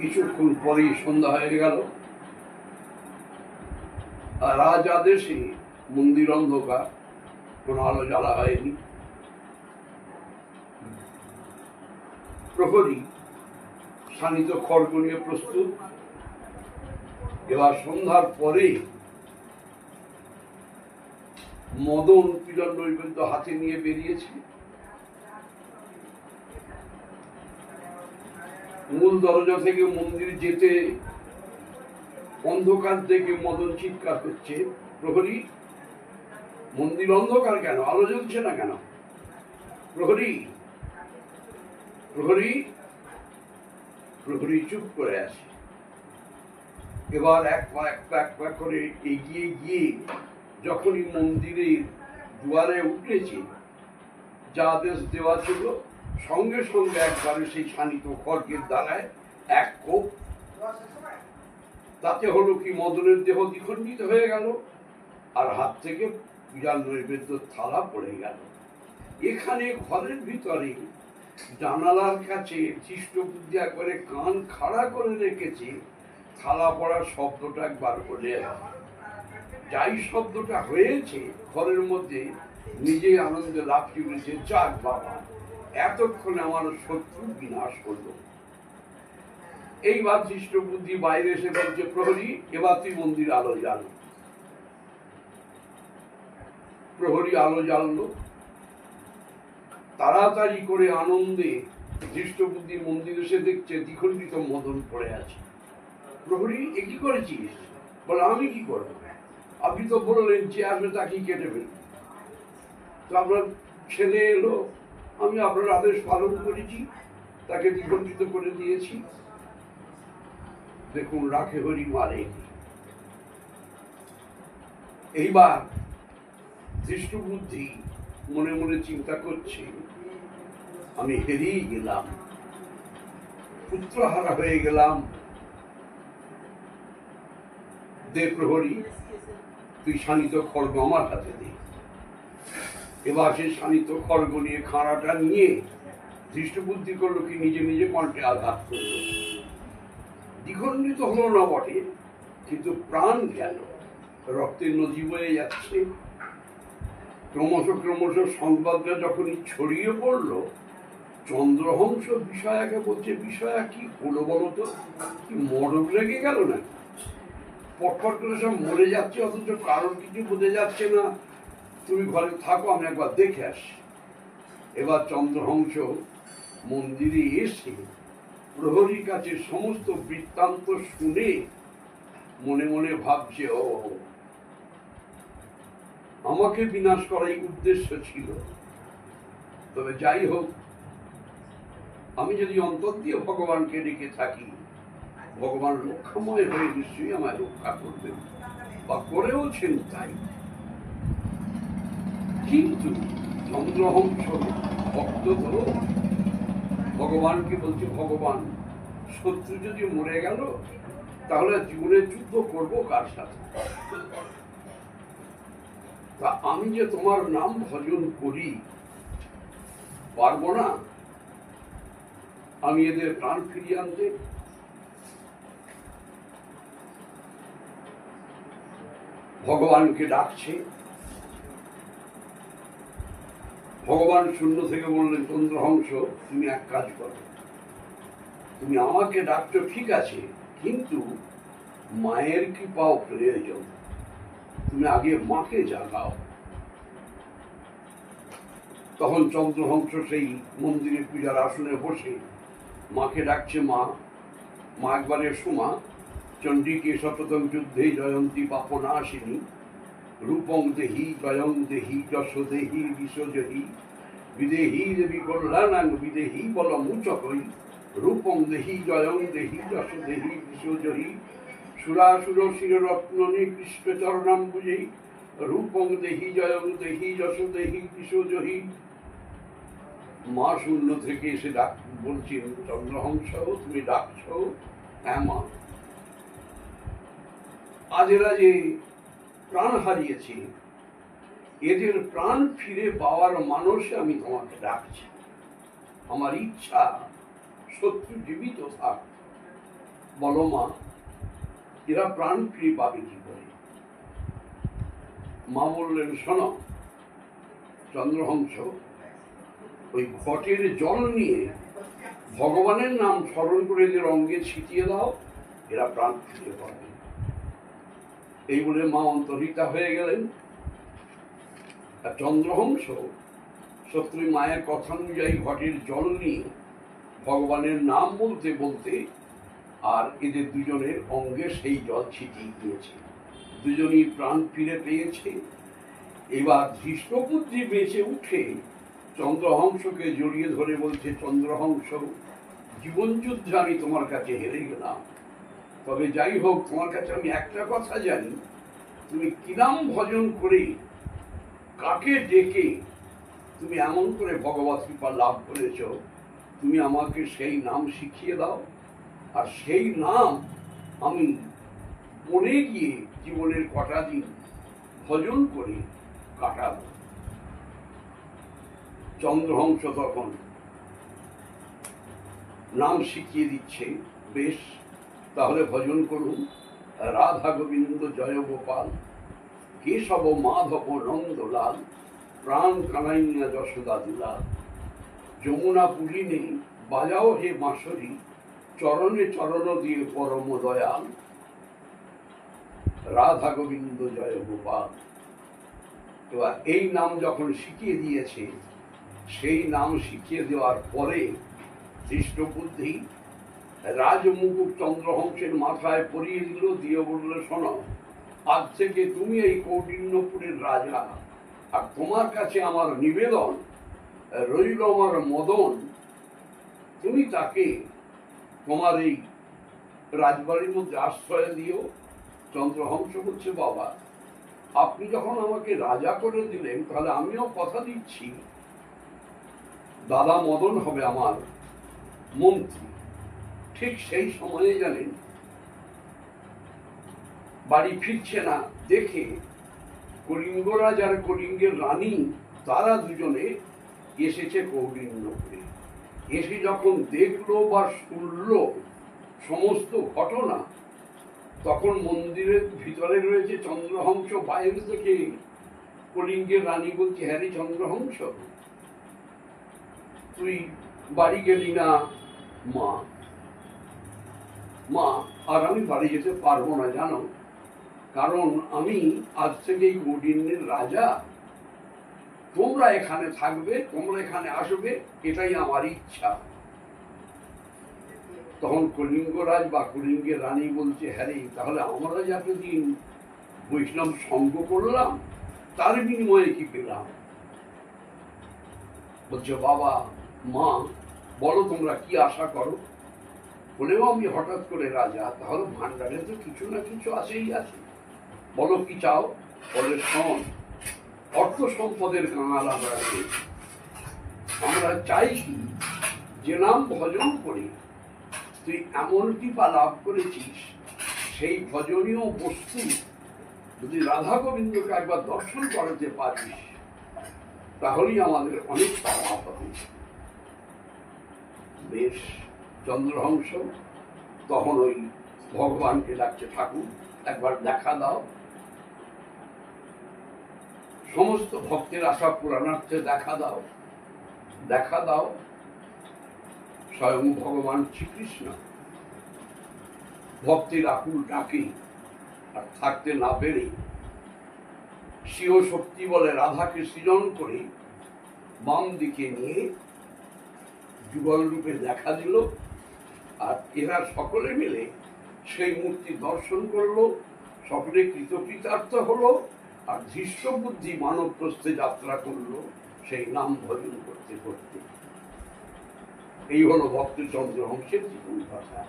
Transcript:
কিছুক্ষণ পরেই সন্ধ্যা হয়ে গেল, আর রাজ আদেশে মন্দির অন্ধকার, কোনো আলো জ্বালা হয়নি। প্রহরী শানিত খড়গ নিয়ে প্রস্তুত। এবার সন্ধ্যার পরে মদন পীড়ন নৈবেদ্য হাতে নিয়ে বেরিয়েছে। মূল দরজা থেকে মন্দির যেতে অন্ধকার থেকে মদন চিৎকার করছে, প্রহরী, মন্দির অন্ধকার কেন, আলো জ্বলছে না কেন? প্রহরী, প্রহরী, প্রহরী চুপ করে আছে। এবার এক পা করে এগিয়ে গিয়ে যখনই মন্দিরের দুয়ারে উঠেছে, যা আদেশ দেওয়া ছিল, সঙ্গে সঙ্গে একবারে সেই শানিত খড়গের দ্বারায় এক কোপ। তাতে হলো কি, মদনের দেহ দ্বিখণ্ডিত হয়ে গেল, আর হাত থেকে পূজার নৈবেদ্য থালা পড়ে গেল। এখানে ঘরের ভিতরে জানালার কাছে শিষ্ট বুদ্ধি একবারে কান খাড়া করে রেখেছে, থালা পড়ার শব্দটা একবার হলে যাই শব্দটা হয়েছে, ঘরের মধ্যে নিজেই আনন্দে লাফিয়ে উঠেছে, যাক বাবা, এতক্ষণে আমার শত্রু বিনাশ করলো। এইবার শিষ্ট বুদ্ধি বাইরে এসে বলছে, প্রহরী, এবার তুই মন্দির আলো জ্বাল। প্রহরী আলো জ্বাললো। তাড়াতাড়ি করে আনন্দে শিষ্ট বুদ্ধি মন্দির এসে দেখছে দ্বিখণ্ডিত মদন পড়ে আছে। প্রহরী, এ কি করেছিস? বলে, আমি কি করবো, আপনি তো বললেন যে আসবে তাকেই কেটে ফেলবে। তো আপনার ছেলে এলো, আমি আপনার আদেশ পালন করেছি, তাকে দ্বিখণ্ডিত করে দিয়েছি। দেখুন, রাখে হরি মারে। এইবার দৃষ্ট বুদ্ধি মনে মনে চিন্তা করছে, আমি হেরেই গেলাম, পুত্রহারা হয়ে গেলাম। দে প্রহরী, তুই শানিত খড়গ আমার হাতে দে। এবার সে শানিত খড়গ নিয়ে খাঁড়াটা নিয়ে দৃষ্ট বুদ্ধি করলো কি, নিজে নিজে কণ্ঠে আঘাত করলো। দ্বিখণ্ডিত হলো না বটে, কিন্তু প্রাণ গেল, রক্তের নদী বয়ে যাচ্ছে। ক্রমশ ক্রমশ সংবাদটা যখনই ছড়িয়ে পড়লো, চন্দ্রহংস বিষয়াকে বলছে, বিষয়া কি হলো বলতো, কি মরক লেগে গেল না, পটপট করে সব মরে যাচ্ছে, অথচ কারণ কিছু বোঝা যাচ্ছে না, তুমি ঘরে থাকো, আমি একবার দেখে আসি। এবার চন্দ্রহংস মন্দিরে এসে প্রহরীর কাছে সমস্ত বৃত্তান্ত শুনে মনে মনে ভাবছে, ও, আমাকে বিনাশ করাই উদ্দেশ্য ছিল। তবে যাই হোক, আমি যদি অন্তর দিয়ে ভগবানকে ডেকে থাকি, ভগবান রক্ষাময় হয়ে নিশ্চয়ই আমায় রক্ষা করবেন, বা করেওছেন তাই। কিন্তু চন্দ্রহংস ভক্ত তো ভগবানকে বলছে, ভগবান, শত্রু যদি মরে গেল, তাহলে জীবনের যুদ্ধ করবো কার সাথে? তা আমি যে তোমার নাম ভজন করি, পারবো না আমি এদের প্রাণ ফিরিয়ে আনতে? ভগবানকে ডাকছে। ভগবান শূন্য থেকে বললেন, চন্দ্রহংস, তুমি এক কাজ করো, তুমি আমাকে ডাকছো ঠিক আছে, কিন্তু মায়ের কৃপাও প্রয়োজন, তুমি আগে মাকে জাগাও। তখন চন্দ্রহংস সেই মন্দিরে পূজার আসনে বসে মাকে ডাকছে, মা, মা একবার এসো মা, চণ্ডীকে শততম যুদ্ধে জয়ন্তী পাপনাশিনী, রূপং দেহি জয়ং দেহি যশ দেহি বিশ্বজহি, বিদেহী দেবী কল্যাণাং বিদেহী বল মুচকই, রূপং দেহি জয়ং দেহি যশ দেহি বিশ্বজহি, সুরাসুর শিররত্ন নিকৃষ্ট চরণাম বুঝেই, রূপং দেহি জয়ং দেহি যশ দেহি বিশ্বজহি। মা শূন্য থেকে এসে ডাক বলছেন, চন্দ্রহংস, তুমি ডাকছ? হ্যাঁ মা, আজ এরা যে প্রাণ হারিয়েছে, এদের প্রাণ ফিরে পাওয়ার মানসে আমি তোমাকে ডাকছি। আমার ইচ্ছা শত্রু জীবিত থাক, বলো মা, এরা প্রাণ ফিরে পাবে কি করে? মা বললেন, শোনো চন্দ্রহংস, ওই ঘটের জল নিয়ে ভগবানের নাম স্মরণ করে এদের অঙ্গে ছিটিয়ে দাও, এরা প্রাণ ফিরে পাবে। এই বলে মা অন্তর্হিতা হয়ে গেলেন। আর চন্দ্রহংস সত্যি মায়ের কথা অনুযায়ী ঘটের জল নিয়ে ভগবানের নাম বলতে বলতে আর এদের দুজনের অঙ্গে সেই জল ছিটিয়ে দিয়েছে। দুজনই প্রাণ ফিরে পেয়েছে। এবার ধৃষ্টবুদ্ধি বেঁচে উঠে চন্দ্রহংসকে জড়িয়ে ধরে বলছে, চন্দ্রহংস, জীবনযুদ্ধে আমি তোমার কাছে হেরে গেলাম, তবে যাই হোক তোমার কাছে আমি একটা কথা জানি, তুমি কি নাম ভজন করে কাকে ডেকে তুমি এমন করে ভগবত কৃপা লাভ করেছ, তুমি আমাকে সেই নাম শিখিয়ে দাও, আর সেই নাম আমি বনে গিয়ে জীবনের কটা দিন ভজন করে কাটাব। চন্দ্রহংস তখন নাম শিখিয়ে দিচ্ছে, বেশ তাহলে ভজন করুন, রাধা গোবিন্দ জয় গোপাল, কেশব মাধব নন্দলাল, প্রাণ কানাইয়া যশোদা দুলাল, যমুনা পুলিনে বাজাও হে বাঁশরি, চরণে চরণ দিয়ে পরম দয়াল, রাধা গোবিন্দ জয় গোপাল। এবার এই নাম যখন শিখিয়ে দিয়েছে, সেই নাম শিখিয়ে দেওয়ার পরে ধৃষ্টবুদ্ধি রাজমুকুট চন্দ্রহংসের মাথায় পরিয়ে দিল, দিয়ে বলল, শোনো, আজ থেকে তুমি এই কৌটিন্যপুরের রাজা, আর তোমার কাছে আমার নিবেদন রইল আমার মদন, তুমি তাকে তোমার এই রাজবাড়ির মধ্যে আশ্রয় দিও। চন্দ্রহংস বলছে, বাবা, আপনি যখন আমাকে রাজা করে দিলেন, তাহলে আমিও কথা দিচ্ছি দাদা মদন হবে আমার মন্ত্রী। ঠিক সেই সময়ে জানেন, বাড়ি ফিরছে না দেখে কলিঙ্গরাজ আর কলিঙ্গের রানী তারা দুজনে এসেছে কৌলিন্যপুরে। এসে যখন দেখলো বা শুনলো সমস্ত ঘটনা, তখন মন্দিরের ভিতরে রয়েছে চন্দ্রহংস, বাইরে থেকে কলিঙ্গের রানী বলছে, হ্যাঁ রে চন্দ্রহংস, তুই বাড়ি গেলি না? মা, মা, আর আমি বাড়ি যেতে পারবো না জানো, কারণ আমি আজ থেকে এই কৌটিন্যের রাজা, তোমরা এখানে থাকবে, তোমরা এখানে আসবে, এটাই আমার ইচ্ছা। তখন কলিঙ্গরাজ বা কলিঙ্গের রানী বলছে, হ্যাঁ রে, তাহলে আমরা যতদিন বৈষ্ণব সঙ্গ করলাম তার বিনিময়ে কি পেলাম? বলছে, বাবা, মা, বলো তোমরা কি আশা করো? বলেও আমি হঠাৎ করে রাজা, তাহলে ভান্ডারে তো কিছু না কিছু আছেই আছে, বলো কি চাও? বলে, শোন, অর্থ সম্পদের কাঙাল আমরা, আমরা চাই কি, যে নাম ভজন করে তুই এমন কৃপা লাভ করেছিস, সেই ভজনীয় বস্তু যদি রাধা গোবিন্দকে একবার দর্শন করাতে পারিস, তাহলেই আমাদের অনেক পাওয়া হবে। বেশ, চন্দ্রহংস তখন ওই ভগবানকে ডাকছে, ঠাকুর একবার দেখা দাও। সমস্ত ভক্তের আশা পুরাণার্থে দেখা দাও, দেখা দাও। স্বয়ং ভগবান শ্রীকৃষ্ণ ভক্তের আকুল ডাকে আর থাকতে না পেরে শিব শক্তি বলে রাধাকে সৃজন করে বাম দিকে নিয়ে যুগল রূপে দেখা দিল, আর এরা সকলে মিলে সেই মূর্তি দর্শন করলো, সকলে কৃতকৃতার্থ হলো, আর ধৃষ্টবুদ্ধি মানব প্রস্থে যাত্রা করলো সেই নাম ভজন করতে করতে। এই হলো ভক্ত চন্দ্রহংসের জীবন কথা।